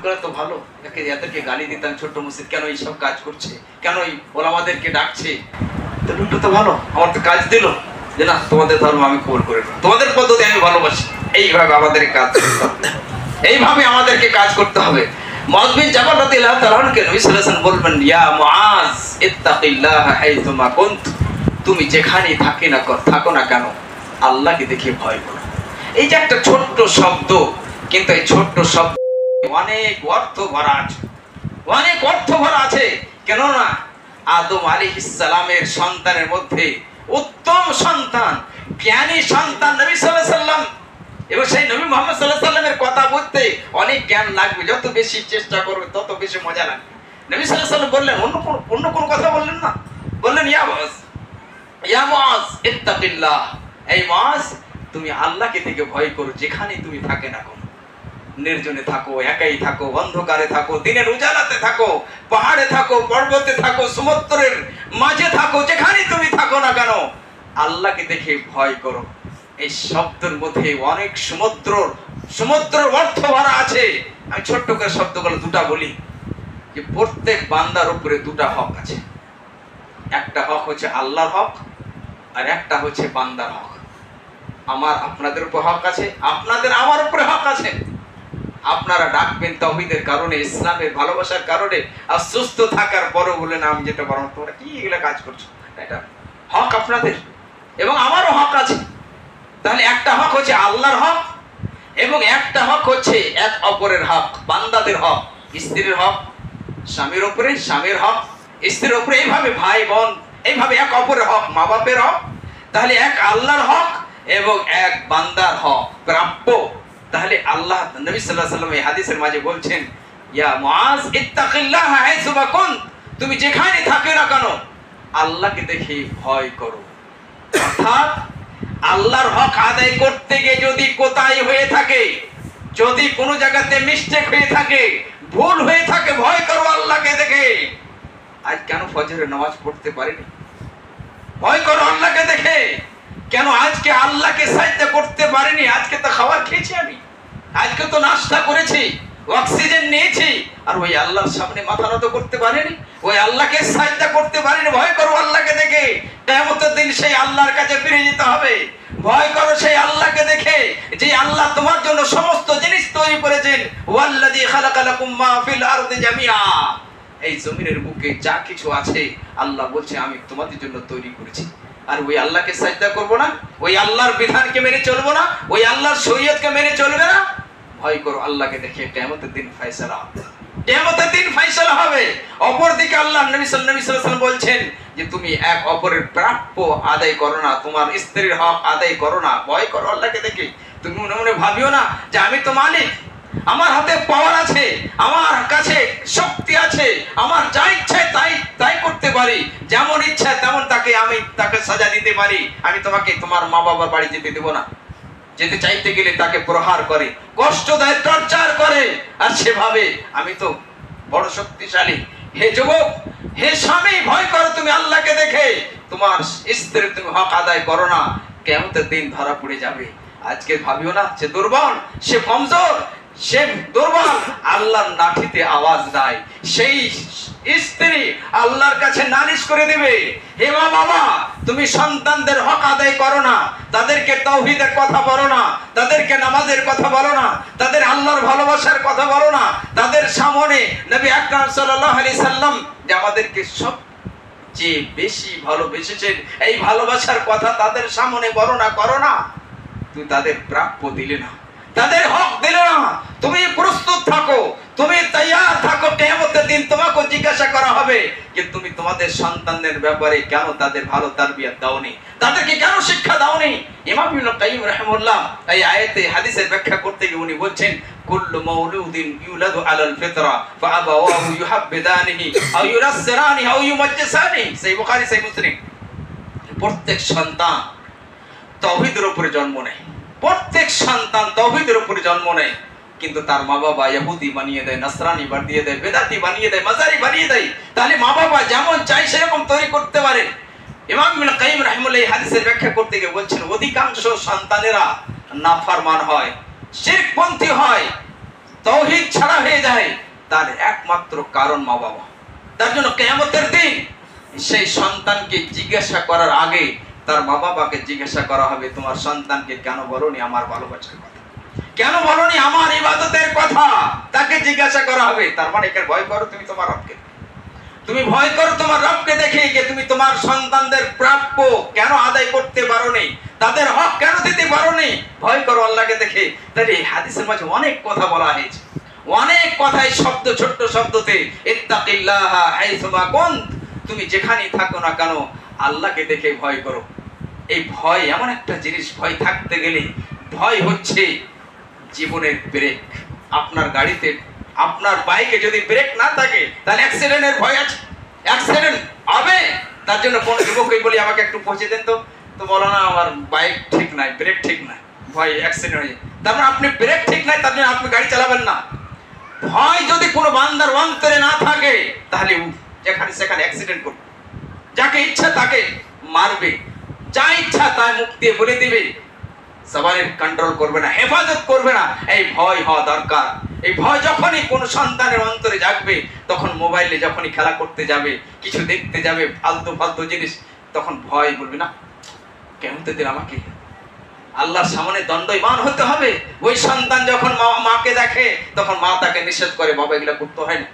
করে তো ভালো, এদেরকে গালি দিতাম ছোট্ট মসজিদ, কেন এইসব কাজ করছে, কেন এই ওলামাদেরকে ডাকছে, তো লোকটা তো ভালো, আমার তো কাজ দিল যে না তোমাদের ধর্ম আমি কবুল করে নেব, তোমাদের পদ্ধতি আমি ভালোবাসি। এইভাবে আমাদের কাজ করতে হবে, এইভাবে আমাদেরকে কাজ করতে হবে। মুআয বিন জাবাল রাদিয়াল্লাহু তাআলা আনহু নবী সাল্লাল্লাহু আলাইহি ওয়াসাল্লাম বলবেন, ইয়া মুআয ইত্তাকিল্লাহ হাইসুমা কুনত, তুমি যেখানেই থাকো না কেন আল্লাহকে দেখে ভয় করো। এই যে একটা ছোট্ট শব্দ, কিন্তু এই ছোট্ট শব্দ অনেক অর্থ ভরা আছে, অনেক অর্থ ভরা আছে। কেননা আদম আলাইহিস সালামের সন্তানের মধ্যে উত্তম সন্তান, জ্ঞানী সন্তান নবী সাল্লাল্লাহু আলাইহি ওয়াসাল্লাম, এবং সেই নবী মুহাম্মদ সাল্লাল্লাহু আলাইহি ওয়াসাল্লামের কথা বলতে অনেক জ্ঞান লাগবে, যত বেশি চেষ্টা করবে তত বেশি মজা লাগবে। নবী সাল্লাল্লাহু আলাইহি ওয়াসাল্লাম বললেন, অন্য কোন কথা বললেন না, বললেন ইয়া মুআয ইত্তাকিল্লাহ, এই মুআয তুমি আল্লাহকে থেকে ভয় করো, যেখানে তুমি থাকে না কেন, নির্জনে থাকো, একাই থাকো, অন্ধকারে থাকো, দিনের উজালাতে থাকো, পাহাড়ে থাকো, পর্বতে থাকো, সমুদ্রের মাঝে থাকো, যেখানে তুমি থাকো না কেন আল্লাহকে দেখে ভয় করো। এই শব্দের মধ্যে অনেক সমুদ্রের অর্থ ভরা আছে। আমি ছোট্ট করে শব্দগুলো দুটা বলি, যে প্রত্যেক বান্দার উপরে দুটা হক আছে। একটা হক হচ্ছে আল্লাহর হক, আর একটা হচ্ছে বান্দার হক। আমার আপনাদের উপর হক আছে, আপনাদের আমার উপরে হক আছে। আপনারা ডাকবেন তাওহীদের কারণে, ইসলামের ভালোবাসার কারণে, আর সুস্থ থাকার পরও বলেন আমি যেটা বললাম তোমরা কি এগুলা কাজ করছো, এটা হক আপনাদের এবং আমারও হক আছে। তাহলে একটা হক হচ্ছে আল্লাহর হক, এবং একটা হক হচ্ছে এক অপরের হক, বান্দাদের হক, স্ত্রীর হক স্বামীর উপরে, স্বামীর হক স্ত্রীর উপরে, এইভাবে ভাই বোন, এইভাবে এক অপরের হক, মা বাপের হক। তাহলে এক আল্লাহর হক এবং এক বান্দার হক প্রাপ্য। তাহলে আল্লাহ নবী সাল্লাল্লাহু আলাইহি ওয়াসাল্লাম এই হাদিসের মাঝে বলছেন, ইয়া মুআয ইত্তাকিল্লাহ হাইসুমা কুনত, তুমি যেখানে থাকো না কেন আল্লাহকে দেখে ভয় করো। অর্থাৎ আল্লাহর হক আদায় করতে গিয়ে যদি কোতাহি হয়ে থাকে, যদি কোনো জায়গাতে মিস্টেক হয়ে থাকে, ভুল হয়ে থাকে, ভয় করো আল্লাহকে দেখে। আজ কেন ফজরের নামাজ পড়তে পারিনি, ভয় করো আল্লাহকে দেখে। কেন আজকে আল্লাহকে সাজদা করতে পারিনি, আজকে তো খাবার খেয়েছি আমি, আজকে তো নাস্তা করেছি, অক্সিজেন নিয়েছি, আর ওই আল্লাহর সামনে মাথা নত করতে পারিনি, ওই আল্লাহকে সাজদা করতে পারিনি। ভয় করো আল্লাহকে দেখে, কিয়ামতের দিন সেই আল্লাহর কাছে ফিরে যেতে হবে। ভয় করো সেই আল্লাহকে দেখে, যে আল্লাহ তোমার জন্য সমস্ত জিনিস তৈরি করেছেন। ওয়াল্লাযী খালাকা লাকুম মা ফিল আরদি জামিআ, এই জমিনের বুকে যা কিছু আছে আল্লাহ বলছে আমি তোমাদের জন্য তৈরি করেছি। আর ওই আল্লাহকে সাজদা করব না, ওই আল্লাহর বিধানকে মেনে চলবো না, ওই আল্লাহর শরীয়তকে মেনে চলবে না। ভয় করো আল্লাহকে দেখে, কিয়ামতের দিন ফয়সালা হবে, কিয়ামতের দিন ফয়সালা হবে। অপরদিকে আল্লাহ নবী সাল্লাল্লাহু আলাইহি ওয়াসাল্লাম বলছেন যে তুমি এক অপরের প্রাপ্য আদায় করো না, তোমার স্ত্রীর হক আদায় করো না। ভয় করো আল্লাহকে দেখে। তুমি মনে মনে ভাবিও না যে আমি তো মালিক, আমার হাতে পাওয়ার আছে, আমার কাছে শক্তি আছে, আমার যা ইচ্ছা তাই করতে পারি, যেমন ইচ্ছা তেমন তাকে সাজা দিতে পারি। আমি তোমাকে তোমার মা বাবার বাড়ি যেতে দেব না, যেতে চাইতে গেলে তাকে প্রহার করে, কষ্ট দেয়, টর্চার করে, আর সেভাবে আমি তো বড় শক্তিশালী। হে যুবক, হে স্বামী, ভয় করো তুমি আল্লাহকে দেখে, তোমার স্ত্রীর তুমি হক আদায় করো না, কিয়ামতের দিন ধরা পড়ে যাবে। আজকে ভাবিও না সে দুর্বল, সে কমজোর, সে দুর্বল, আল্লাহর লাঠিতে আওয়াজ দেয়, সেই স্ত্রী আল্লাহর কাছে নালিশ করে দিবে। হে মা বাবা, তুমি সন্তানদের হক আদায় করো না, তাদেরকে তাওহীদের কথা বলো না, তাদেরকে নামাজের কথা বলো না, তাদের আল্লাহর ভালোবাসার কথা বলো না, তাদের সামনে নবী আকরাম সাল্লাল্লাহু আলাইহি সাল্লাম যে আমাদেরকে সবচেয়ে বেশি ভালোবেসেছেন, এই ভালোবাসার কথা তাদের সামনে বর্ণনা করো না। তুমি তাদের প্রাপ্য দিলে না, তাদের হক দিলে না। তুমি প্রস্তুত থাকো, তুমি তৈয়ার থাকো, কিয়ামতের দিন তোমাকে জিজ্ঞাসা করা হবে যে তুমি তোমাদের সন্তানদের ব্যাপারে কেন তাদের ভালো তারবিয়ত দাওনি, তাদেরকে কেন শিক্ষা দাওনি। ইমাম ইবনে কাইয়্যিম রাহিমাহুল্লাহ এই আয়াতে হাদিসের ব্যাখ্যা করতে গিয়ে উনি বলছেন, কুল্লু মাউলুদিন ইউলাদু আলাল ফিতরা ফাআবাওয়াহু ইউহাব্বিদানিহি আও ইউনাসসিরানিহি আও ইউমাজ্জিসানিহি। সেই বুখারী, সেই মুসলিম। প্রত্যেক সন্তান তাওহীদের উপরে জন্ম নেয়, প্রত্যেক সন্তান তাওহীদের উপরে জন্ম নেয়, কিন্তু তার মা বাবা ইহুদি বানিয়ে দেয়, নাসরানি বানিয়ে দেয়, বেদাতি বানিয়ে দেয়, মাজারি বানিয়ে দেয়। তাহলে মা বাবা যেমন চাই সেরকম তৈরি করতে পারে। ইমাম ইবনে কাইয়্যিম রাহিমাহুল্লাহ এই হাদিসের ব্যাখ্যা করতে গিয়ে বলছেন, অধিকাংশ সন্তানেরা নাফরমান হয়, শিরকপন্থী হয়, তাওহীদ ছাড়া হয়ে যায়, তার একমাত্র কারণ মা বাবা। তার জন্য কিয়ামতের দিন সেই সন্তানকে জিজ্ঞাসা করার আগে তার মা বাবাকে জিজ্ঞাসা করা হবে, তোমার সন্তানকে কেন বলোনি আমার ভালোবাসার কথা, কেন বলোনি আমার ইবাদতের কথা, তাকে জিজ্ঞাসা করা হবে। তার মানে একে ভয় করো তুমি তোমার রবকে, তুমি ভয় করো তোমার রবকে দেখে যে তুমি তোমার সন্তানদের প্রাপ্য কেন আদায় করতে পারোনি, তাদের হক কেন দিতে পারোনি, ভয় করো আল্লাহকে দেখে। তাহলে এই হাদিসের মাঝে অনেক কথা বলা হয়েছে, অনেক কথাই শব্দ, ছোট্ট শব্দতে, ইত্তাকিল্লাহা হাইসুমা কুন্ত, তুমি যেখানেই থাকো না কেন আল্লাহকে দেখে ভয় করো। এই ভয় এমন একটা জিনিস, ভয় থাকতে গেলে, ভয় হচ্ছে জীবনের ব্রেক। আপনার গাড়িতে, আপনার বাইকে যদি ব্রেক না থাকে তাহলে অ্যাক্সিডেন্টের ভয় আছে, অ্যাক্সিডেন্ট হবে। তার জন্য কোন যুবকই বলি আমাকে একটু পৌঁছে দেন তো বলো না আমার বাইক ঠিক নাই, ব্রেক ঠিক নাই, ভয় অ্যাক্সিডেন্ট হয়ে যায়। তার মানে আপনি ব্রেক ঠিক নাই, তার জন্য আপনি গাড়ি চালাবেন না। ভয় যদি কোনো বান্দার অন্তরে না থাকে তাহলে যেখানে সেখানে অ্যাক্সিডেন্ট করবে, যাকে ইচ্ছা তাকে মারবে, যা ইচ্ছা তাই মুখ দিয়ে বলে দিবে, সবারের কন্ট্রোল করবে না, হেফাজত করবে না। এই ভয় হওয়া দরকার। এই ভয় যখনই কোন সন্তানের অন্তরে জাগবে, তখন মোবাইলে যখনই খেলা করতে যাবে, কিছু দেখতে যাবে ফালতু ফালতু জিনিস, তখন ভয় বলবে না কেমন দিন আমাকে আল্লাহর সামনে দণ্ডায়মান হতে হবে। ওই সন্তান যখন মাকে দেখে তখন মা তাকে নিষেধ করে, বাবা এগুলো করতে হয় না।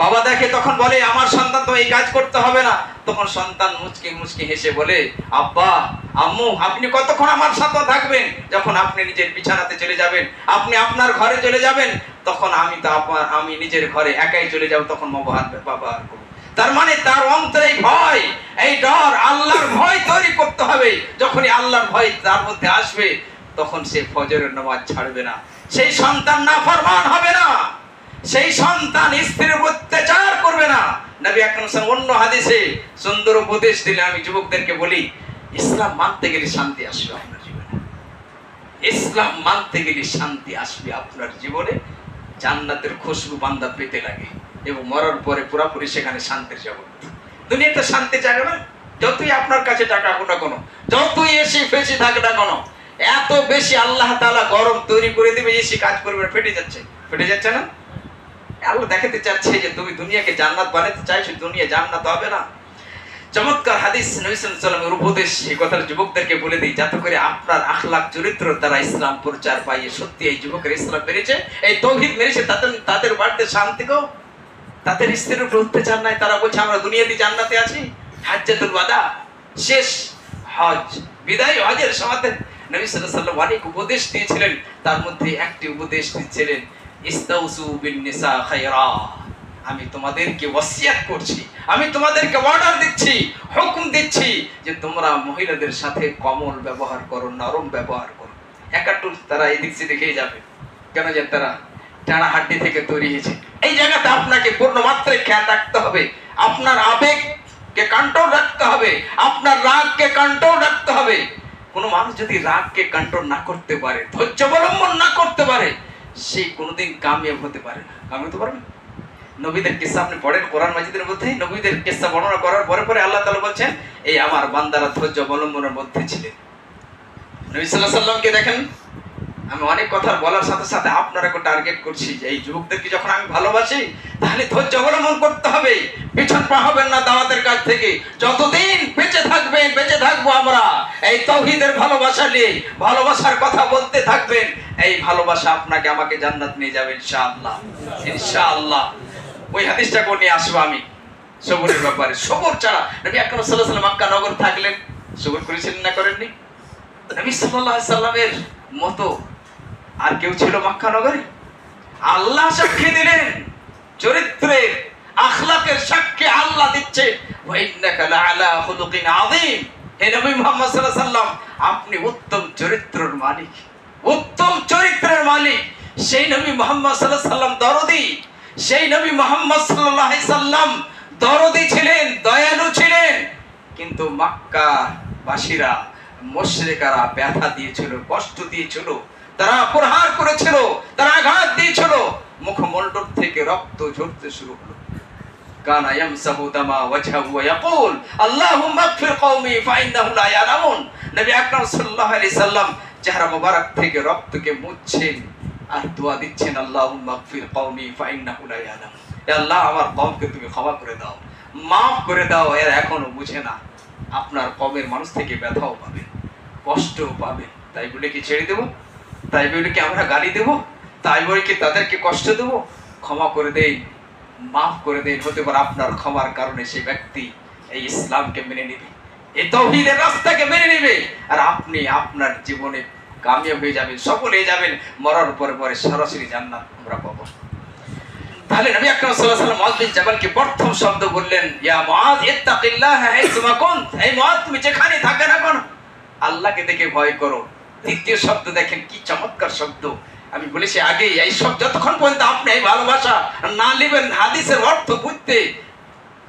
বাবা দেখে তখন বলে আমার সন্তান তো এই কাজ করতে হবে না। তখন সন্তান মুচকি মুচকি হেসে বলে, আব্বা আম্মু আপনি কতক্ষণ আমার সাথে থাকবেন? যখন আপনি নিজের বিছানাতে চলে যাবেন, আপনি আপনার ঘরে চলে যাবেন, তখন আমি নিজের ঘরে একাই চলে যাব, তখন বাবা আর করব। তার মানে তার অন্তরে ভয়, এই ডর, আল্লাহর ভয় তৈরি করতে হবে। যখনই আল্লাহর ভয় তার মধ্যে আসবে তখন সে ফজরের নামাজ ছাড়বে না, সেই সন্তান নাফরমান হবে না, সেই সন্তান স্ত্রীর অত্যাচার করবে না। নবী আকরাম সাল্লাল্লাহু অন্য হাদিসে সুন্দর উপদেশ দিলে, আমি যুবকদেরকে বলি ইসলাম মানতে গেলে শান্তি আসবে আপনার জীবনে, ইসলাম মানতে গেলে শান্তি আসবে আপনার জীবনে। জান্নাতের খুশবু বান্দা পেতে লাগে এবং মরার পরে পুরোপুরি সেখানে শান্তির জগৎ। দুনিয়াতে শান্তি চায় না, যতই আপনার কাছে টাকা হোক না কোনো, যতই এসি ফেসি থাকে না কোনো, এত বেশি আল্লাহ তাআলা গরম তৈরি করে দিবে, এসি কাজ করবে না, ফেটে যাচ্ছে না। আল্লাহ দেখাতে চাচ্ছে যে তুমি দুনিয়াকে জান্নাত বানাতে চাইছো, দুনিয়া জান্নাত হবে না। চমৎকার হাদিস, নবী সাল্লাল্লাহু আলাইহি ওয়াসাল্লামের উপদেশ, এই কথা যুবকদেরকে বলে দিই যাতে করে আপনার আখলাক চরিত্র দ্বারা ইসলাম প্রচার পায়। সত্যি এই যুবকের ইসলাম বেড়েছে, এই তাওহীদ বেড়েছে, তাদের বাড়িতে শান্তি গো, তাদের স্ত্রীর উপর অত্যাচার নাই। তারা বলছে আমরা দুনিয়াতে জান্নাতে আছি। হাজ্জাতুল ওয়াদা, শেষ হজ, বিদায় হজের সময় নবী সাল্লাল্লাহু আলাইহি ওয়াসাল্লাম অনেক উপদেশ দিয়েছিলেন, তার মধ্যে একটি উপদেশ দিয়েছিলেন, ইস্তাউসু বিন নিসা খায়রা। আমি তোমাদেরকে ওসিয়ত করছি, আমি তোমাদেরকে অর্ডার দিচ্ছি, হুকুম দিচ্ছি যে তোমরা মহিলাদের সাথে কোমল ব্যবহার করো, নরম ব্যবহার করো। একাটু তারা এদিক সেদিকে যাবে, কেন যে তারা টানা হাড্ডি থেকে তৈরি হয়েছে। এই জায়গাতে আপনাকে পূর্ণ মাত্রায় খেয়াল রাখতে হবে, আপনার আবেগকে কন্ট্রোল রাখতে হবে, আপনার রাগকে কন্ট্রোল রাখতে হবে। কোনো মানুষ যদি রাগকে কন্ট্রোল না করতে পারে, ধৈর্য অবলম্বন না করতে পারে, সে কোনোদিন কামিয়াব হতে পারে না। কামিয়াব হতে পারবে? নবীদের কিসসা আপনি পড়েন কোরআন মাজিদের মধ্যে, নবীদের কিসসা বর্ণনা করার পরে পরে আল্লাহ তাআলা বলছেন এই আমার বান্দারা ধৈর্য অবলম্বনের মধ্যে ছিলেন। নবী সাল্লাল্লাহু আলাইহি ওয়াসাল্লামকে দেখেন, আমি অনেক কথা বলার সাথে সাথে আপনারাকে টার্গেট করছি যে এই যুবকদেরকে যখন আমি ভালোবাসি তাহলে ধৈর্য অবলম্বন করতে হবে, পিছন পা হবেন না দাওয়াতের কাজ থেকে। যতদিন বেঁচে থাকবেন, বেঁচে থাকবো আমরা এই তাওহীদের ভালোবাসা নিয়ে, ভালোবাসার কথা বলতে থাকবেন, এই ভালোবাসা আপনাকে আমাকে জান্নাত নিয়ে যাবে ইনশাআল্লাহ, ইনশাআল্লাহ। ওই হাদিসটা করে নিয়ে আসবো আমি সবরের ব্যাপারে। সবর ছাড়া নবী আকরাম সাল্লাল্লাহু আলাইহি ওয়াসাল্লাম মক্কা নগর থাকলেন, সবর করেছিলেন না করেননি? নবী সাল্লাল্লাহু আলাইহি ওয়াসাল্লামের মতো আর কেউ ছিল মক্কা নগরে? আল্লাহ সাক্ষী দিলেন, চরিত্রের আখলাকের সাক্ষী আল্লাহ দিচ্ছে, ওয়া ইন্নাকা লাআলা খুলুকিন আযীম। হে নবী মুহাম্মদ সাল্লাল্লাহু আলাইহি ওয়াসাল্লাম, আপনি উত্তম চরিত্রের মালিক, উত্তম চরিত্রের মালিক। সেই নবী মুহাম্মদ সাল্লাল্লাহু আলাইহি ওয়াসাল্লাম দরদি, সেই নবী মুহাম্মদ সাল্লাল্লাহু আলাইহি ওয়াসাল্লাম দরদি ছিলেন, দয়ালু ছিলেন। কিন্তু মক্কা বাসীরা, মুশরিকরা ব্যথা দিয়েছিল, কষ্ট দিয়েছিল, তারা প্রহার করেছিল, তারা আঘাত দিয়েছিল, মুখমণ্ডল থেকে রক্ত ঝরতে শুরু হলো। কানা ইয়ামসাহু দামা ওয়াজহাহু ওয়া ইয়াকুল আল্লাহুম্মা ইগফির কওমি ফাইন্নাহুম লা ইয়ালামুন। নবী আকরাম সাল্লাল্লাহু আলাইহি সাল্লাম চেহারা মোবারক থেকে রক্তকে মুছছেন, আর দোয়া দিচ্ছেন আল্লাহুম্মা গফির কওমি ফাইন্নাহু লা ইয়ালাম, হে আল্লাহ আমার কওমকে তুমি ক্ষমা করে দাও, মাফ করে দাও, এর এখনো বুঝে না। আপনার কওমের মানুষ থেকে ব্যথাও পাবেন, কষ্টও পাবেন, তাই বলে কি ছেড়ে দেব? তাই বলে কি আমরা গালি দেব? তাই বলে কি তাদেরকে কষ্ট দেব? ক্ষমা করে দেন, মাফ করে দেন। হতে পারে আপনার ক্ষমার কারণে সেই ব্যক্তি এই ইসলামকে মেনে নেবে, এই তাওহীদের রাস্তাকে মেনে নেবে, আর আপনি আপনার জীবনে কামিয়াব হয়ে যাবেন, সফল হয়ে যাবেন, মরার পরে পরে সরাসরি জান্নাত আমরা পাবো। তাহলে নবী আকরাম সাল্লাল্লাহু আলাইহি ওয়াসাল্লাম মুআয বিন জাবালকে প্রথম শব্দ বললেন, ইয়া মুআয ইত্তাকিল্লাহ হাইসুমা কুনত, এই মুআয তুমি যেখানে থাকো না কেন আল্লাহকে দেখে ভয় করো। দ্বিতীয় শব্দ দেখেন কি চমৎকার শব্দ। আমি বলেছি আগে, এই সব যতক্ষণ পর্যন্ত আপনি এই ভালোবাসা না নেবেন, হাদিসের অর্থ বুঝতে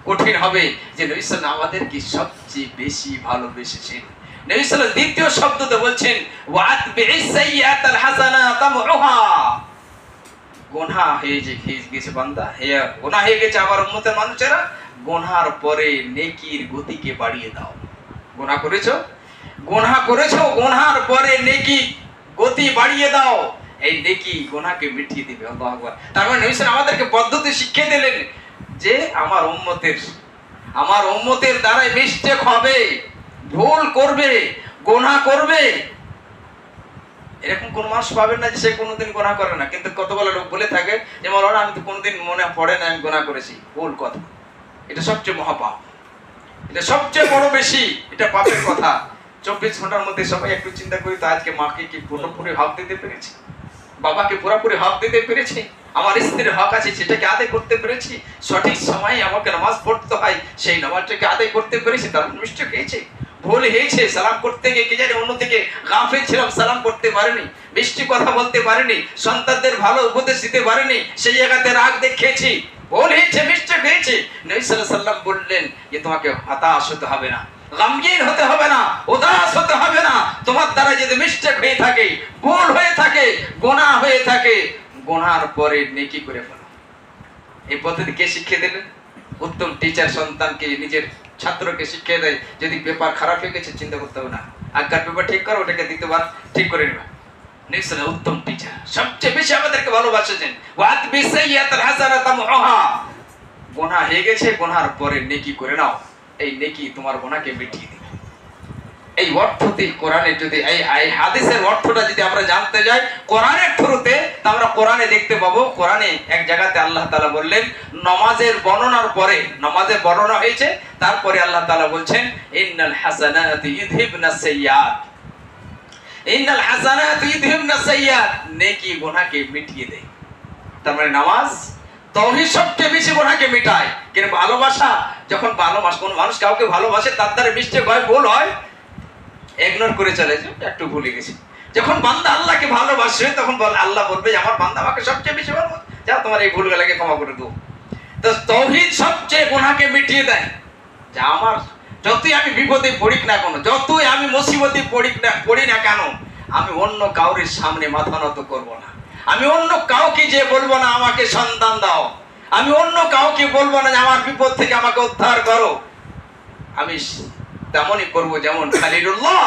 কঠিন হবে যে নবী সাল্লাল্লাহু আমাদেরকে সবচেয়ে বেশি ভালোবেসেছেন। নবী সাল্লাল্লাহু দ্বিতীয় শব্দতে বলছেন ওয়াতবি'is সাইয়্যাতাল হাসানাতা তামউহা, গুনাহ হয়ে গেছে বান্দা, গুনাহ হয়ে গেছে আমার উম্মতের মানুষেরা, গুনাহর পরে নেকির গতিকে বাড়িয়ে দাও। গুনাহ করেছো, গুনাহর পরে নেকি গতি বাড়িয়ে দাও, এই নেকি গুনাহকে মিটিয়ে দিবে। আল্লাহু আকবার। তার মানে নবী সাল্লাল্লাহু আমাদেরকে পদ্ধতি শিখিয়ে দিলেন যে আমার উম্মতের দ্বারাই মিস্টেক হবে, ভুল করবে, গুনাহ করবে। এরকম কোন মানুষ পাবেন না যে সে কোনোদিন গুনাহ করে না, কিন্তু কতগুলো লোক বলে থাকে যে মাওলানা আমি তো কোনোদিন মনে পড়ে না আমি গুনাহ করেছি। ভুল কথা, এটা সবচেয়ে মহাপাপ, এটা সবচেয়ে বড় বেশি, এটা পাপের কথা। 24 ঘন্টার মধ্যে সবাই একটু চিন্তা করি তো, আজকে মাকে কি পুরোপুরি হক দিতে পেরেছি, বাবাকে পুরোপুরি হক দিতে পেরেছি, আমার স্ত্রীর হক আছে সেটাকে আদায় করতে পেরেছি, সঠিক সময়ে আমাকে নামাজ পড়তে হয় সেই নামাজটাকে আদায় করতে পেরেছি, তার মিস্টেক হয়েছে, ভুল হয়েছে, সালাম করতে গিয়ে কি জানি অন্য থেকে গাফিল ছিলাম, সালাম করতে পারিনি, মিষ্টি কথা বলতে পারিনি, সন্তানদের ভালো উপদেশ দিতে পারিনি, সেই জায়গাতে রাগ দেখিয়েছি, ভুল হয়েছে, মিস্টেক হয়েছে। নবী সাল্লাল্লাহু আলাইহি ওয়াসাল্লাম বললেন যে তোমাকে হতাশ হতে হবে না, গমগীন হতে হবে না, উদাস হতে হবে না। তোমার দ্বারা যদি মিস্টেক হয়ে থাকে, ভুল হয়ে থাকে, গুনাহ হয়ে থাকে, গুনাহর পরে নেকি করে ফেলো। এই পদ্ধতি কে শিখিয়ে দিলেন? উত্তম টিচার সন্তানকে, নিজের ছাত্রকে শিখিয়ে দেয়, যদি পেপার খারাপ হয়ে গেছে চিন্তা করতে হবে না, আগের পেপার ঠিক করো, ওটাকে দ্বিতীয়বার ঠিক করে নেবে। নিশ্চয় উত্তম টিচার সবচেয়ে বেশি আমাদেরকে ভালোবাসেছেন। ওয়াতবি সাইয়্যাতাল হাসানাতা তামউহা, গুনাহ হয়ে গেছে, গুনাহর পরে নেকি করে নাও, এই নেকি তোমার গুনাহকে মিটিয়ে দিবে। এই অর্থটি কোরআনে যদি এই হাদিসের অর্থটা যদি আমরা জানতে যাই কোরআনের থ্রুতে, তা আমরা কোরআনে দেখতে পাবো। কোরআনে এক জায়গাতে আল্লাহ তাআলা বললেন, নামাজের বর্ণনার পরে, নামাজের বর্ণনা হয়েছে, তারপরে আল্লাহ তাআলা বলছেন ইন্নাল হাসানাতু ইযহিবনাস সাইয়্যাত, ইন্নাল হাসানাতু ইযহিবনাস সাইয়্যাত, নেকি গুনাহকে মিটিয়ে দেয়। তার মানে নামাজ, তাওহীদ সবচেয়ে বেশি গুনাহকে মিটায়। কিন্তু ভালোবাসা, যখন কোন মানুষ কাউকে ভালোবাসে, তার দ্বারা মিস্টেক হয়, ভুল হয়, ইগনোর করে চলে যায়, একটু ভুলে গেছি। যখন বান্দা আল্লাহকে ভালোবাসে, তখন আল্লাহ বলবে আমার বান্দা আমাকে সবচেয়ে বেশি ভালোবাসে, যা তোমার এই ভুলগুলোকে ক্ষমা করে দেবো। তো তাওহীদ সবচেয়ে গুনাহকে মিটিয়ে দেয়। যা আমার যতই আমি বিপদে পড়ি না কেন, যতই আমি মুসিবতে পড়ি না কেন, আমি অন্য কাউরের সামনে মাথা নত করবো না, আমি অন্য কাউকে যে বলবো না আমাকে সন্তান দাও, আমি অন্য কাউকে বলবো না যে আমার বিপদ থেকে আমাকে উদ্ধার করো। আমি তেমনই করবো যেমন খলিলুল্লাহ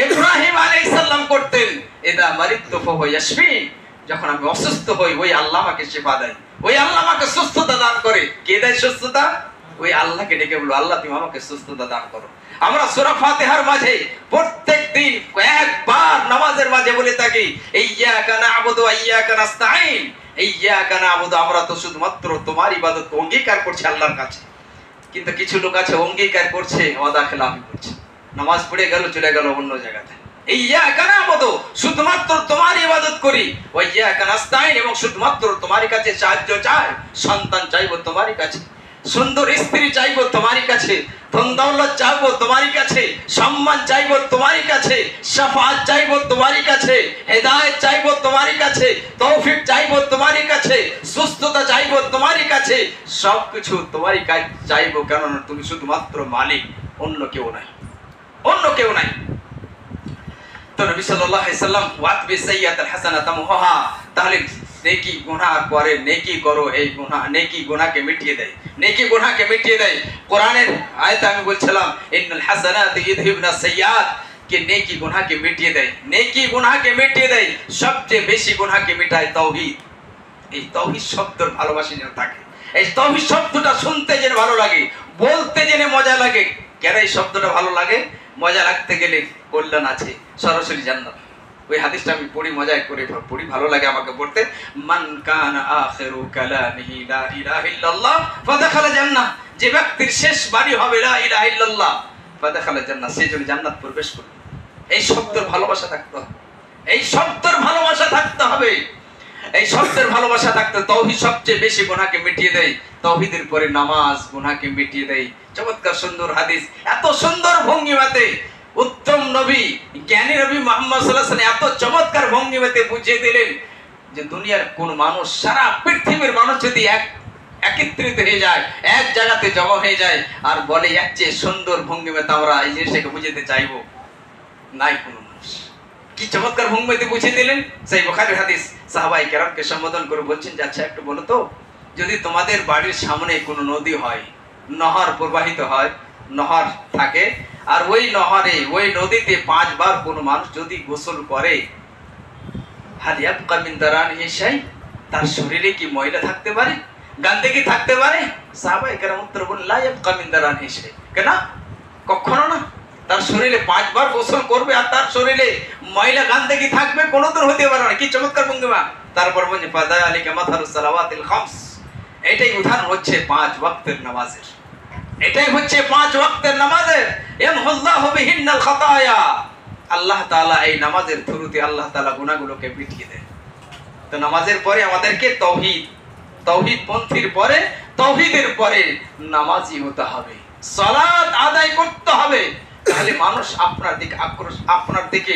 ইব্রাহিম আলাইহিস সালাম করতেন। ইদা মারিদতু ফাহুয়া ইয়াশফিন, যখন আমি অসুস্থ হই ওই আল্লাহ আমাকে শিফা দেয়, ওই আল্লাহ আমাকে সুস্থতা দান করে। কে দেয় সুস্থতা? ওই আল্লাহকে ডেকে বলো, আল্লাহ তুমি আমাকে সুস্থতা দান করো। আমরা সূরা ফাতিহার মাঝে প্রত্যেকদিন কয়েকবার নামাজের মাঝে বলে থাকি ইয়্যাকা না'বুদু ওয়া ইয়্যাকা নাস্তাঈন। ইয়্যাকা না'বুদু, আমরা তো শুধুমাত্র তোমার ইবাদত অঙ্গীকার করছি আল্লাহর কাছে, কিন্তু কিছু লোক আছে অঙ্গীকার করছে ওয়াদা খেলাফি করছে, নামাজ পড়ে গেল চলে গেল অন্য জায়গাতে। ইয়্যাকা না'বুদু, শুধুমাত্র তোমার ইবাদত করি, ওয়া ইয়্যাকা নাস্তাঈন, এবং শুধুমাত্র তোমারই কাছে সাহায্য চাই, সন্তান চাইবো তোমারই কাছে, সুন্দর স্ত্রী চাইবো তোমারই কাছে, ধন দৌলত চাইবো তোমারই কাছে, সম্মান চাইবো তোমারই কাছে, শাফাআত চাইবো তোমারই কাছে, হেদায়েত চাইবো তোমারই কাছে, তৌফিক চাইবো তোমারই কাছে, সুস্থতা চাইবো তোমারই কাছে, সবকিছু তোমারই কাছে চাইবো, কেননা তুমি শুধুমাত্র মালিক, অন্য কেউ নাই, অন্য কেউ নাই। তো নবী সাল্লাল্লাহু আলাইহি সাল্লাম ওয়াতবি সাইয়্যাতাল হাসানাতা তামউহা, তাহলে নেকি গুনাহর পরে নেকি করো, এই গুনাহ নেকি গুনাহকে মিটিয়ে দেয়, নেকি গুনাহকে মিটিয়ে দেয়। কোরআনের আয়াতে আমি বলছিলাম ইন্নাল হাসানাতু ইযহিবনাস সাইয়্যাত, कि नेकी गुनाह के मिटिয়ে দেয়, नेकी गुनाह के मिटिয়ে দেয়, সবচেয়ে বেশি গুনাহকে মিটায় তাওহীদ। এই তাওহীদ শব্দের ভালোবাসা যেন থাকে, এই তাওহীদ শব্দটা শুনতে যেন ভালো লাগে, বলতে যেন মজা লাগে। কেন এই শব্দটা ভালো লাগে? মজা লাগতে গেলে কল্যাণ আছে, সরাসরি জান্নাত। ওই হাদিসটা আমি পড়ি, মজায় করে পড়ি, ভালো লাগে আমাকে পড়তে। মান কানা আখিরু কালামিহি লা ইলাহা ইল্লাল্লাহ ফাদাখালা জান্নাহ, যে ব্যক্তির শেষ বাণী হবে লা ইলাহা ইল্লাল্লাহ ফাদাখালা জান্নাহ, সে যেন জান্নাত প্রবেশ করবে। এই শব্দের ভালোবাসা থাকতে হবে, এই শব্দের ভালোবাসা থাকতে হবে, এই শব্দের ভালোবাসা থাকতে। তাওহীদ সবচেয়ে বেশি গুনাহকে মিটিয়ে দেয়, তাওহীদের পরে নামাজ গুনাহকে মিটিয়ে দেয়। চমৎকার সুন্দর হাদিস, এত সুন্দর ভঙ্গিমাতে উত্তম নবী, জ্ঞানী নবী মুহাম্মদ সাল্লাল্লাহু আলাইহি ওয়াসাল্লাম এত চমৎকার ভঙ্গিমাতে বুঝিয়ে দিলেন যে দুনিয়ার কোন মানুষ, সারা পৃথিবীর মানুষ যদি একত্রিত হয়ে যায়, এক জায়গাতে জমা হয়ে যায় আর বলে এর চেয়ে সুন্দর ভঙ্গিমাতে আমরা এই জিনিসটাকে বুঝাতে চাইবো, নাই কোনো মানুষ। কি চমৎকার ভঙ্গিমাতে বুঝিয়ে দিলেন। সেই বুখারীর হাদিস, সাহাবায়ে কেরামকে সম্বোধন করে বলছেন যে আচ্ছা একটু বলো তো, যদি তোমাদের বাড়ির সামনে কোনো নদী হয়, নহর প্রবাহিত হয়, নহর থাকে, আর ওই নহরে, ওই নদীতে 5 বার কোনো মানুষ যদি গোসল করে, হাল ইয়াবকা মিন দারানিহি শাই, তার শরীরে কি ময়লা থাকতে পারে, গন্ধকি থাকতে পারে? সাহাবায়ে কেরাম উত্তর বললেন লা ইয়াবকা মিন দারানিহি শাই, কেন? কখনো না। তার শরীরে 5 বার গোসল করবে আর তার শরীরে ময়লা গন্ধকি থাকবে, কোনোদিন হতে পারে না। কি চমৎকার ভঙ্গিমা। তারপর বলেন ফাযালিকা মাথারুস সালাওয়াতিল খামস, এটাই উদাহরণ হচ্ছে 5 ওয়াক্তের নামাজের, এটাই হচ্ছে 5 ওয়াক্তের নামাজের। ইয়ামহুল্লাহু বিহিন্নাল খাতায়া, আল্লাহ তাআলা এই নামাজের থ্রুতে আল্লাহ তাআলা গুনাহগুলোকে মিটিয়ে দেন। তো নামাজের পরে আমাদেরকে তাওহীদ, তাওহীদ পন্থীর পরে, তাওহীদের পরে নামাজি হতে হবে, সালাত আদায় করতে হবে। তাহলে মানুষ আপনার দিকে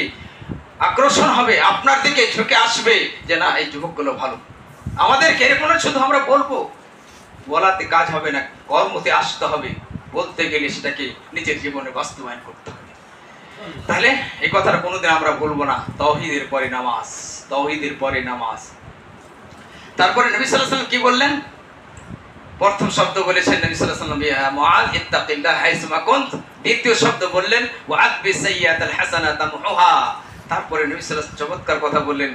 আকর্ষণ হবে, আপনার দিকে ঝুঁকে আসবে যে না এই যুবকগুলো ভালো। আমাদেরকে এরকম শুধু আমরা বলবো, বলাতে কাজ হবে না, কর্মতে আসতে হবে। বলতে গেলে সেটাকে নিজের জীবনে বাস্তবায়ন করতে হবে। তাহলে এই কথাটা কোনোদিন আমরা বলবো না, তাওহীদের পরে নামাজ, তাওহীদের পরে নামাজ। তারপরে নবী সাল্লাল্লাহু আলাইহি ওয়াসাল্লাম কি বললেন? প্রথম শব্দ বলেছেন নবী সাল্লাল্লাহু আলাইহি ওয়াসাল্লাম মুআয ইত্তাকিল্লাহ হাইসুমা কুনত, দ্বিতীয় শব্দ বললেন ওয়া আতবি সাইয়্যাতাল হাসানাতা মুহা। তারপরে নবী সাল্লাল্লাহু আলাইহি ওয়াসাল্লাম চমৎকার কথা বললেন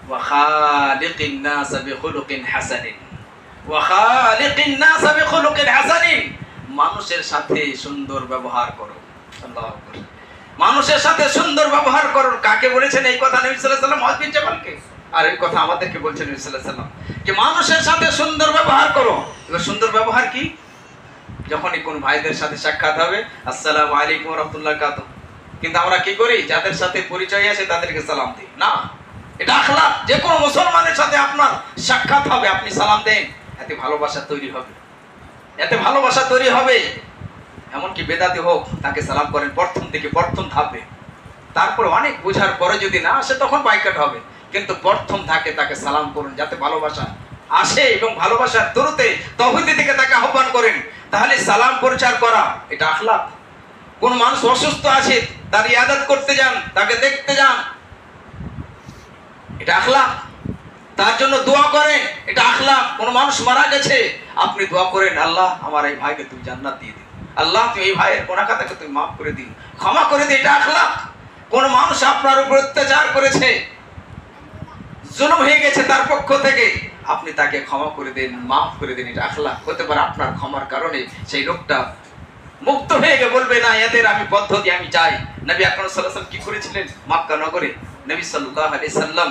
ওয়া খালিকিন নাস বিখুলুকিন হাসানিন, ওয়া খালিকিন নাস বিখুলুকিন হাসানিন, মানুষের সাথে সুন্দর ব্যবহার করো। আল্লাহু আকবার। মানুষের সাথে সুন্দর ব্যবহার করো, কাকে বলেছেন এই কথা নবী সাল্লাল্লাহু আলাইহি ওয়াসাল্লাম? মুআয বিন জাবালকে। আর এই কথা আমাদেরকে বলছেন নবী সাল্লাল্লাহু আলাইহি ওয়াসাল্লাম যে মানুষের সাথে সুন্দর ব্যবহার করো। এবার সুন্দর ব্যবহার কি? যখনই কোন ভাইদের সাথে সাক্ষাৎ হবে, আসসালামু আলাইকুম ওয়া রাহমাতুল্লাহি ওয়া বারাকাতুহু, কিন্তু আমরা কি করি? যাদের সাথে পরিচয় আছে তাদেরকে সালাম দিই না। এটা আখলাক। যে কোনো মুসলমানের সাথে আপনার সাক্ষাৎ হবে, আপনি সালাম দেন, এতে ভালোবাসা তৈরি হবে, এতে ভালোবাসা তৈরি হবে। এমনকি বেদাতি হোক, তাকে সালাম করেন প্রথম থেকে, প্রথম ধাপে। তারপর অনেক বোঝার পরে যদি না আসে তখন বাইকাট হবে, কিন্তু প্রথম ধাপে তাকে সালাম করুন যাতে ভালোবাসা আসে, এবং ভালোবাসার দরুতে তাওহীদের দিকে তাকে আহ্বান করেন। তাহলে সালাম প্রচার করা এটা আখলাক। কোন মানুষ অসুস্থ আছে, তার ইবাদত করতে যান, তাকে দেখতে যান, এটা আখলাক। তার জন্য দোয়া করেন, এটা আখলাক। কোন মানুষ মারা গেছে, আপনি দোয়া করেন আল্লাহ আমার এই ভাইকে তুমি জান্নাত দিয়ে দিন, আল্লাহ তুমি এই ভাইয়ের গুনাহ খাতাকে তুমি মাফ করে দিন, ক্ষমা করে দিন, এটা আখলাক। কোন মানুষ আপনার উপর অত্যাচার করেছে, জুলুম হয়ে গেছে তার পক্ষ থেকে, আপনি তাকে ক্ষমা করে দেন, মাফ করে দেন, এটা আখলাক। হতে পারে আপনার ক্ষমার কারণে সেই লোকটা মুক্ত হয়ে গিয়ে বলবে না এদের আমি পদ্ধতি আমি চাই। নবী আকরাম সাল্লাল্লাহু আলাইহি ওয়াসাল্লাম কি করেছিলেন? মক্কা নগরে নবী সাল্লাল্লাহু আলাইহি সাল্লাম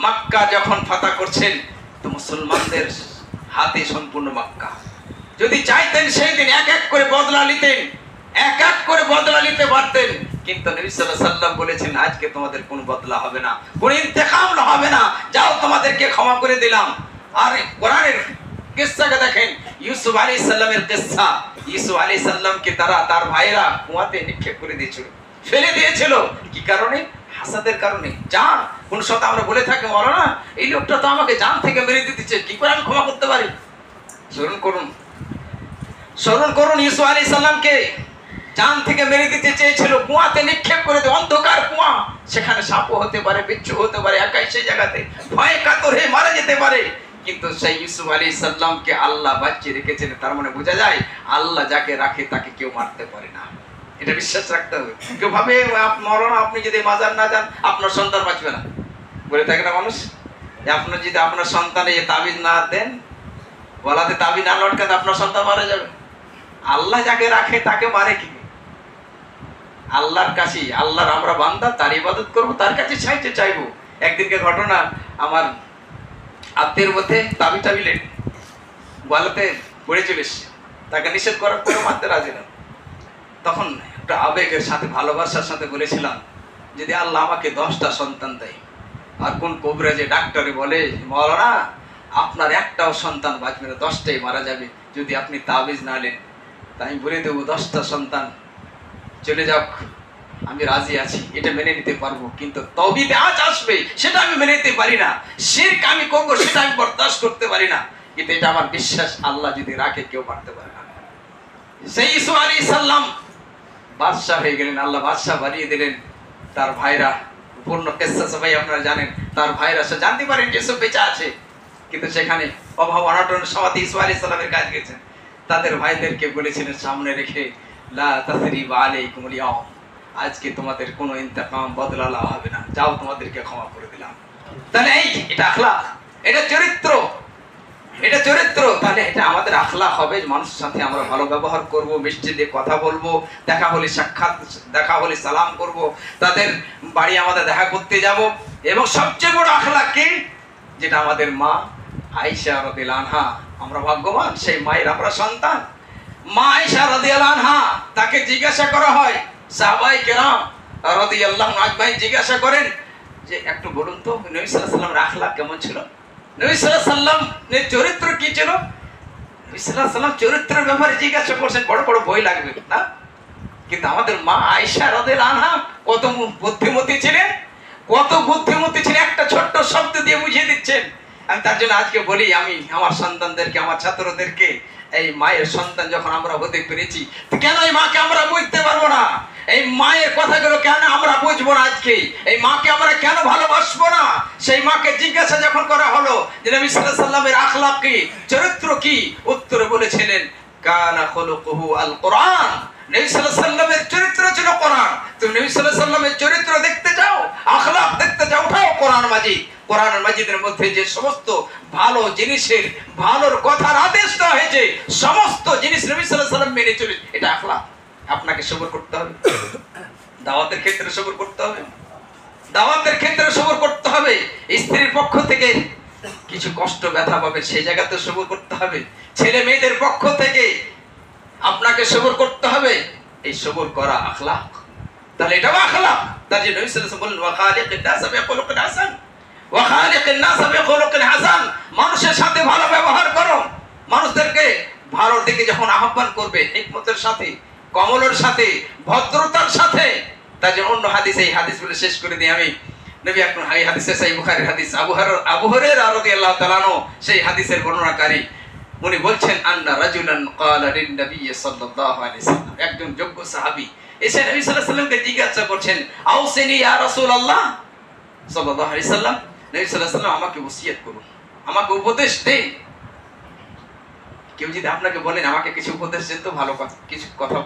মক্কা যখন ফাতা করছেন, তো মুসলমানদের হাতে সম্পূর্ণ মক্কা। যদি চাইতেন সেই দিন এক এক করে বদলা নিতেন, এক এক করে বদলা নিতে পারতেন, কিন্তু নবী সাল্লাল্লাহু আলাইহি সাল্লাম বলেছেন আজকে তোমাদের কোনো বদলা হবে না, কোনো ইন্তেকাম হবে না, যাও তোমাদেরকে ক্ষমা করে দিলাম। আর কোরআনের কিসসাকে দেখেন, ইউসুফ আলাইহিস সালামের কিসসা। ইউসুফ আলাইহিস সালামকে তার ভাইরা কুয়াতে নিক্ষেপ করে দিয়েছিল, ফেলে দিয়েছিল। কি কারণে? হাসাদের কারণে। জান কোন শত আমরা বলে থাকি মাওলানা এই লোকটা তো আমাকে জান থেকে মেরে দিতেছে, কি করে আমি ক্ষমা করতে পারি? স্মরণ করুন, স্মরণ করুন, ইউসুফ আলাইহিস সালামকে জান থেকে মেরে দিতে চেয়েছিল, কুয়াতে নিক্ষেপ করে দিয়ে, অন্ধকার কুয়া, সেখানে সাপও হতে পারে, বিচ্ছু হতে পারে, একাই সেই জায়গাতে ভয়ে কাতর হয়ে মারা যেতে পারে। কিন্তু সেই ইউসুফ আলাইহিস সালামকে আল্লাহ বাঁচিয়ে রেখেছেন। তার মানে বোঝা যায় আল্লাহ যাকে রাখে তাকে কেউ মারতে পারে না। এটা বিশ্বাস রাখতে হবে। কেউ ভাবে মরণ আপনি যদি মাজার না যান আপনার সন্তান বাঁচবে না, বলে থাকে না মানুষ, যে আপনার যদি আপনার সন্তানে তাবিজ না দেন, গলাতে তাবিজ না লটকান, আপনার সন্তান মারা যাবে। আল্লাহ যাকে রাখে তাকে মারে কি? আল্লাহর কাছে, আল্লাহর আমরা বান্দা, তার ইবাদত করবো, তার কাছে চাইবো। একদিনকে ঘটনা, আমার আত্মীয়ের মধ্যে তাবিজ টাবিলেন গলাতে পড়ে চলে এসছে, তাকে নিষেধ করার পরে মারতে রাজি না। তখন একটা আবেগের সাথে, ভালোবাসার সাথে বলেছিলাম, যদি আল্লাহ আমাকে 10টা সন্তান দেয়, আর কোন কবিরাজে ডাক্তারে বলে মওলানা আপনার একটাও সন্তান বাঁচবে না, 10টাই মারা যাবে যদি আপনি তাবিজ না নেন, তাই আমি বলে দেবো 10টা সন্তান চলে যাক, আমি রাজি আছি, এটা মেনে নিতে পারবো। কিন্তু তৌহিদে আজ আসবে সেটা আমি মেনে নিতে পারি না, শিরক আমি করবো সেটা আমি বরদাস্ত করতে পারি না। কিন্তু এটা আমার বিশ্বাস, আল্লাহ যদি রাখে কেউ পারতে পারে না। সেই ঈসা আলাইহিস সালাম বাদশা হয়ে গেলেন, আল্লাহ বাদশা বানিয়ে দিলেন। তার ভাইরা, পূর্ণ কিসসা সবাই আপনারা জানেন, তার ভাইরা সে জানতে পারেন যে সব বেঁচে আছে, কিন্তু সেখানে অভাব অনটন সমাধি ঈসা আলাইহিস সালামের কাজ গেছেন। তাদের ভাইদেরকে বলেছিলেন সামনে রেখে, লা তাসরিবা আলাইকুমুল ইয়াউম, আজকে তোমাদের কোনো ইন্তেকাম বদলা হবে না, যাও তোমাদেরকে ক্ষমা করে দিলাম। তাহলে এটা আখলাক, এটা চরিত্র, এটা চরিত্র। তাহলে এটা আমাদের আখলাক হবে, মানুষের সাথে আমরা ভালো ব্যবহার করব, মিষ্টি দিয়ে কথা বলবো, দেখা হলে সাক্ষাৎ, দেখা হলে সালাম করব, তাদের বাড়ি আমাদের দেখা করতে যাব। এবং সবচেয়ে বড় আখলাক কি, যেটা আমাদের মা আয়েশা রাদিয়াল্লাহু আনহা, আমরা ভাগ্যবান, সেই মায়ের আমরা সন্তান। মা আয়েশা রাদিয়াল্লাহু আনহা, তাকে জিজ্ঞাসা করা হয়, সাহাবায়ে কেরাম রাদিয়াল্লাহু আজমাইন জিজ্ঞাসা করেন যে একটু বলুন তো নবী সাল্লাল্লাহু আলাইহি ওয়াসাল্লামের আখলাক কেমন ছিল, নবী সাল্লাল্লাহু আলাইহি ওয়াসাল্লামের চরিত্র কি ছিল। নবী সাল্লাল্লাহু আলাইহি ওয়াসাল্লাম চরিত্রের ব্যাপারে জিজ্ঞাসা করছেন, বড় বড় বই লাগবে না? কিন্তু আমাদের মা আয়েশা রাদিয়াল্লাহু আনহা কত বুদ্ধিমতী ছিলেন, কত বুদ্ধিমতী ছিলেন, একটা ছোট্ট শব্দ দিয়ে বুঝিয়ে দিচ্ছেন। আমি তার জন্য আজকে বলি, আমি আমার সন্তানদেরকে, আমার ছাত্রদেরকে, এই মায়ের সন্তান যখন আমরা হতে পেরেছি, কেন এই মাকে আমরা বুঝতে পারবো না? এই মায়ের কথাগুলো কেন আমরা বুঝবো না? আজকে এই মাকে আমরা কেন ভালোবাসবো না? সেই মাকে জিজ্ঞাসা যখন করা হলো যে নবী সাল্লাল্লাহু আলাইহি ওয়াসাল্লামের আখলাক কি, চরিত্র কি, উত্তরে বলেছিলেন কানা খুলুকুহু আল কোরআন, নবী সাল্লাল্লাহু আলাইহি ওয়াসাল্লামের চরিত্র ছিল কোরআন। তুমি নবী সাল্লাল্লাহু আলাইহি ওয়াসাল্লামের চরিত্র দেখতে চাও, আখলাক দেখতে চাও, উঠাও কোরআন মাজিদ। কোরআন মাজিদের মধ্যে যে সমস্ত ভালো জিনিসের, ভালোর কথার আদেশ দেওয়া হয়েছে, সমস্ত জিনিস নবী সাল্লাল্লাহু আলাইহি ওয়াসাল্লাম মেনে চলে, এটা আখলাক। আপনাকে সবর করতে হবে, দাওয়াতের ক্ষেত্রে সবর করতে হবে, দাওয়াতের ক্ষেত্রে সবর করতে হবে। স্ত্রীর পক্ষ থেকে কিছু কষ্ট ব্যথা পাবে, সেই জায়গাতে সবর করতে হবে। ছেলে মেয়েদের পক্ষ থেকে আপনাকে সবর করতে হবে, এই সবর করা আখলাক। তাহলে এটাও আখলাক। তার যে নবী সাল্লাল্লাহু আলাইহি ওয়াসাল্লাম বলেন ওয়া খালিকিন নাস বিখুলুকিন হাসান, ওয়া খালিকিন নাস বিখুলুকিন হাসান, মানুষের সাথে ভালো ব্যবহার করো। মানুষদেরকে ভালোর দিকে যখন আহ্বান করবে, হিকমতের সাথে, কমলের সাথে, ভদ্রতার সাথে। তার জন্য অন্য হাদিস, এই হাদিস বলে শেষ করে দিই আমি, নবী আকরাম, এই হাদিসে সহিহ বুখারীর হাদিস, আবু হুরায়রা রাদিয়াল্লাহু তাআলা আনহু সেই হাদিসের বর্ণনাকারী, উনি বলছেন আন্না রাজুলান ক্বালা লিন নবী সাল্লাল্লাহু আলাইহি ওয়াসাল্লাম, একজন যোগ্য সাহাবী এসে নবী সাল্লাল্লাহু আলাইহি ওয়াসাল্লামকে জিজ্ঞাসা করছেন, আউসিনি ইয়া রাসূলুল্লাহ সাল্লাল্লাহু আলাইহি ওয়াসাল্লাম, নবী সাল্লাল্লাহু আলাইহি ওয়াসাল্লাম আমাকে ওসিয়ত করুন, আমাকে উপদেশ দেন। কেউ যদি আপনাকে বলেন আমাকে কিছু উপদেশ দেন তো, ভালো কথা, কিছু কথা,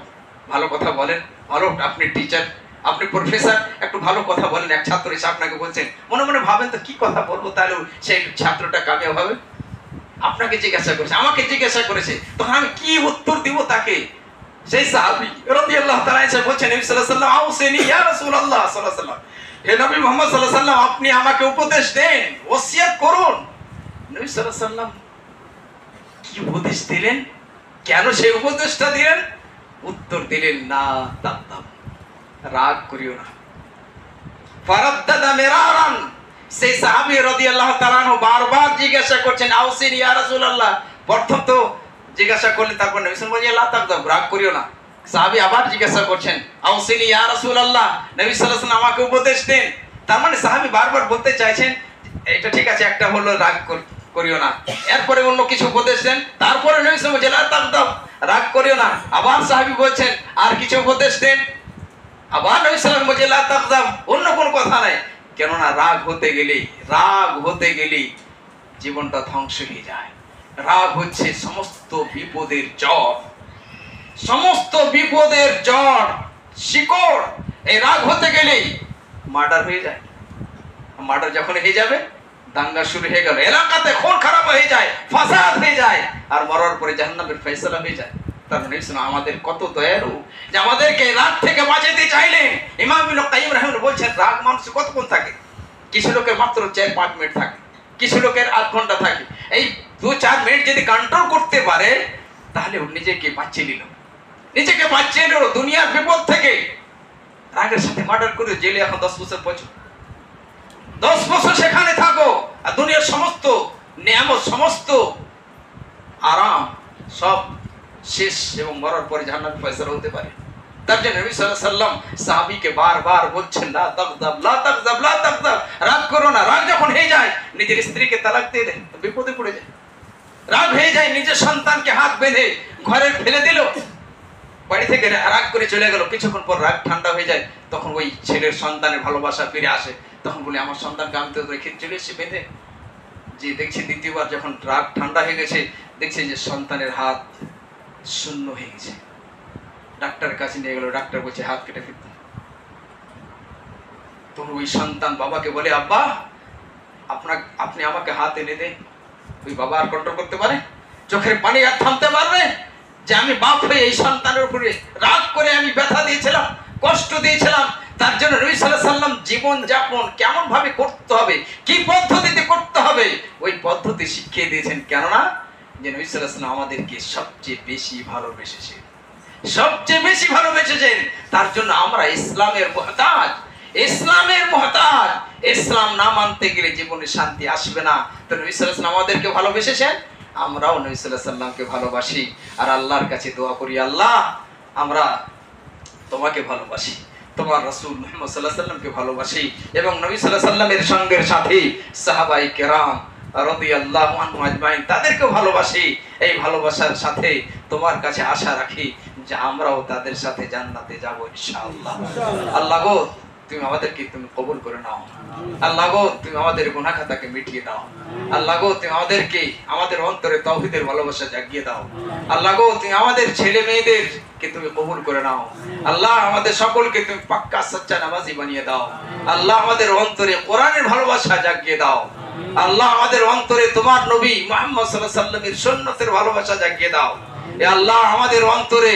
ভালো কথা বলেন, ভালো, আপনি টিচার, আপনি প্রফেসর, একটু ভালো কথা বলেন। এক ছাত্র এসে আপনাকে বলছেন, মনে মনে ভাবেন তো কি কথা বলবো, তাহলে সেই ছাত্রটা কামিয়াব হবে। আপনাকে জিজ্ঞাসা করেছে, আমাকে জিজ্ঞাসা করেছে, তখন আমি কি উত্তর দিব তাকে? সেই সাহাবী রাদিয়াল্লাহু তাআলা এসে বলছেন, নবী সাল্লাল্লাহু আলাইহি ওয়াসাল্লাম আউসিনি ইয়া রাসূলুল্লাহ সাল্লাল্লাহু আলাইহি ওয়াসাল্লাম, হে নবী মুহাম্মদ সাল্লাল্লাহু আলাইহি ওয়াসাল্লাম, আপনি আমাকে উপদেশ দেন, ওসিয়ত করুন। নবী সাল্লাল্লাহু আলাইহি ওয়াসাল্লাম কি উপদেশ দিলেন, কেন সেই উপদেশটা দিলেন? উত্তর দিলেন, না তাকতাব, রাগ করিও না। ফারাদ্দাদা মিরারান, সেই সাহাবী রাদিয়াল্লাহু তাআলা আনহু বারবার জিজ্ঞাসা করছেন, আউসিনি ইয়া রাসূলুল্লাহ। প্রথম তো জিজ্ঞাসা করলেন, তারপর নবী সাল্লাল্লাহু আলাইহি ওয়াসাল্লাম বললেন লা তাকতাব, রাগ করিও না। সাহাবী আবার জিজ্ঞাসা করছেন, আউসিনি ইয়া রাসূলুল্লাহ, নবী সাল্লাল্লাহু আলাইহি ওয়াসাল্লাম আমাকে উপদেশ দেন। তার মানে সাহাবী বারবার বলতে চাইছেন, এটা ঠিক আছে, একটা হলো রাগ করিও না, এরপরে অন্য কিছু উপদেশ দেন। তারপরে নবী সাল্লাল্লাহু আলাইহি ওয়াসাল্লাম বললেন লা তাকতাব, রাগ করিও না। আবার সাহাবী বলছেন, আর কিছু উপদেশ দেন। আবার নবী সাল্লাল্লাহু আলাইহি ওয়াসাল্লাম বললেন লা তাকতাব, অন্য কোনো কথা নাই। কেননা রাগ হতে গেলে জীবনটা ধ্বংস হয়ে যায়। রাগ হচ্ছে সমস্ত বিপদের জড়, সমস্ত বিপদের জড়। শিকড়। এই রাগ হতে গেলেই মার্ডার হয়ে যায়। মার্ডার যখন হয়ে যাবে, দাঙ্গা শুরু হয়ে গেল, এলাকাতে খুন খারাপ হয়ে যায়, ফাসাদ হয়ে যায়, আর মরার পরে জাহান্নামের ফয়সালা হয়ে যায়। তার মানে আমাদের কত দয়ালু যে আমাদেরকে রাগ থেকে বাঁচাতে চাইলেন। ইমাম ইবনে কাইয়িম রাহিমাহুল্লাহ বলছেন, রাগ মানুষ কতক্ষণ থাকে? কিছু লোকের মাত্র 4-5 মিনিট থাকে, কিছু লোকের 8 ঘন্টা থাকে। এই 2-4 মিনিট যদি কন্ট্রোল করতে পারে, তাহলে ও নিজেকে বাঁচিয়ে নিল, নিজেকে বাঁচিয়ে নিল দুনিয়ার বিপদ থেকে। রাগের সাথে মার্ডার করে জেলে এখন 10 বছর বছর 10 বছর সেখানে থাকো, আর দুনিয়ার সমস্ত নিয়ামত, সমস্ত আরাম সব শেষ, এবং মরার পরে জাহান্নামের ফয়সালা হতে পারে। তার জন্য নবী সাল্লাল্লাহু আলাইহি ওয়াসাল্লাম সাহাবীকে বারবার বলছেন, লা তাগযাব, লা তাগযাব, লা তাগযাব, রাগ করো না। রাগ যখন হয়ে যায়, নিজের স্ত্রীকে তালাক দিয়ে দেয়, বিপদে পড়ে যায়। রাগ হয়ে যায়, নিজের সন্তানকে হাত বেঁধে ঘরে ফেলে দিল, বাড়ি থেকে রাগ করে চলে গেল। কিছুক্ষণ পর রাগ ঠান্ডা হয়ে যায়, তখন ওই ছেলের সন্তানের ভালোবাসা ফিরে আসে। তখন বলে, আমার সন্তানকে আমি তো রেখে চলে এসেছি বেঁধে। যে দেখছি দ্বিতীয়বার যখন রাগ ঠান্ডা হয়ে গেছে, দেখছি যে সন্তানের হাত শূন্য হয়ে গেছে। ডাক্তারের কাছে নিয়ে গেল, ডাক্তার বলছে হাত কেটে ফেলতে। তখন ওই সন্তান বাবাকে বলে, আব্বা আপনি আমাকে হাত এনে দেন। ওই বাবা আর কন্ট্রোল করতে পারে? চোখের পানি আর থামতে পারবে যে আমি বাপ হয়ে এই সন্তানের উপরে রাগ করে আমি ব্যথা দিয়েছিলাম, কষ্ট দিয়েছিলাম। তার জন্য নবী সাল্লাল্লাহু আলাইহি ওয়াসাল্লাম জীবন যাপন কেমন ভাবে করতে হবে, কি পদ্ধতিতে করতে হবে, ওই পদ্ধতি শিখিয়ে দিয়েছেন। কেননা যে নবী সাল্লাল্লাহু আলাইহি ওয়াসাল্লাম আমাদেরকে সবচেয়ে বেশি ভালোবেসেছেন, সবচেয়ে বেশি ভালোবেসেছেন। তার জন্য আমরা ইসলামের মুহতাজ, ইসলামের মুহতাজ। ইসলাম না মানতে গেলে জীবনে শান্তি আসবে না। তো নবী সাল্লাল্লাহু আলাইহি ওয়াসাল্লাম আমাদেরকে ভালোবেসেছেন, আমরাও নবী সাল্লাল্লাহু আলাইহি ওয়াসাল্লামকে ভালোবাসি। আর আল্লাহর কাছে দোয়া করি, আল্লাহ আমরা তোমাকে ভালোবাসি, তোমার রাসূল মুহাম্মদ সাল্লাল্লাহু আলাইহি ওয়াসাল্লামকে ভালোবাসি, এবং নবী সাল্লাল্লাহু আলাইহি ওয়াসাল্লামের সঙ্গের সাথী সাহাবায়ে কেরাম রাদিয়াল্লাহু আনহুম আজমাইন তাদেরকে ভালোবাসি। এই ভালোবাসার সাথে তোমার কাছে আশা রাখি যে আমরাও তাদের সাথে জান্নাতে যাব ইনশাআল্লাহ। আল্লাহ গো, তুমি আমাদেরকে তুমি কবুল করে নাও। আল্লাহ গো, তুমি আমাদের গুনাহ খাতাকে মিটিয়ে দাও। আল্লাহ গো, তুমি আমাদেরকে আমাদের অন্তরে তাওহীদের ভালোবাসা জাগিয়ে দাও। আল্লাহ গো, তুমি আমাদের ছেলে মেয়েদেরকে তুমি কবুল করে নাও। আল্লাহ আমাদের সকলকে তুমি পাক্কা সচ্চা নামাজি বানিয়ে দাও। আল্লাহ আমাদের অন্তরে কোরআনের ভালোবাসা জাগিয়ে দাও। আল্লাহ আমাদের অন্তরে তোমার নবী মুহাম্মদ সাল্লাল্লাহু আলাইহি ওয়াসাল্লামের সুন্নতের ভালোবাসা জাগিয়ে দাও। এ আল্লাহ আমাদের অন্তরে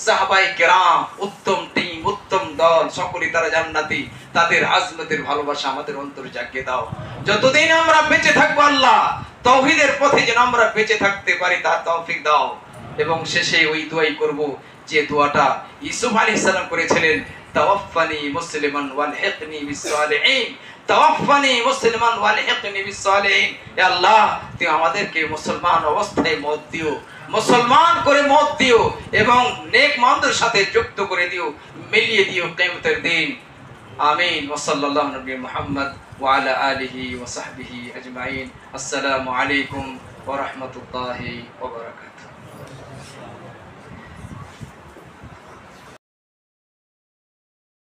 সাহাবায়ে কেরাম, উত্তম টিম, উত্তম দল, সকলেই তারা জান্নাতি, তাদের আজমতের ভালোবাসা আমাদের অন্তরে জাগিয়ে দাও। যতদিন আমরা বেঁচে থাকবো আল্লাহ, তাওহীদের পথে যেন আমরা বেঁচে থাকতে পারি তার তৌফিক দাও। এবং শেষে ওই দোয়াই করব যে দোয়াটা ইউসুফ আলাইহিস সালাম করেছিলেন, তাওয়াফফানি মুসলিমান ওয়ালহিকনি বিসসালিহিন, তাওয়াফফানি মুসলিমান ওয়ালহিকনি বিসসালিহিন। হে আল্লাহ, তুমি আমাদেরকে মুসলমান অবস্থায় মওত দিও, মুসলমান করে মওত দিও, এবং নেক মন্দের সাথে যুক্ত করে দিও, মিলিয়ে দিও কিয়ামতের দিন। আমিন। ওয়া সাল্লাল্লাহু নবী মুহাম্মদ ওয়া আলা আলিহি ওয়া সাহবিহি আজমাইন। আসসালামু আলাইকুম ওয়া রাহমাতুল্লাহি ওয়া বারাকাতুহু।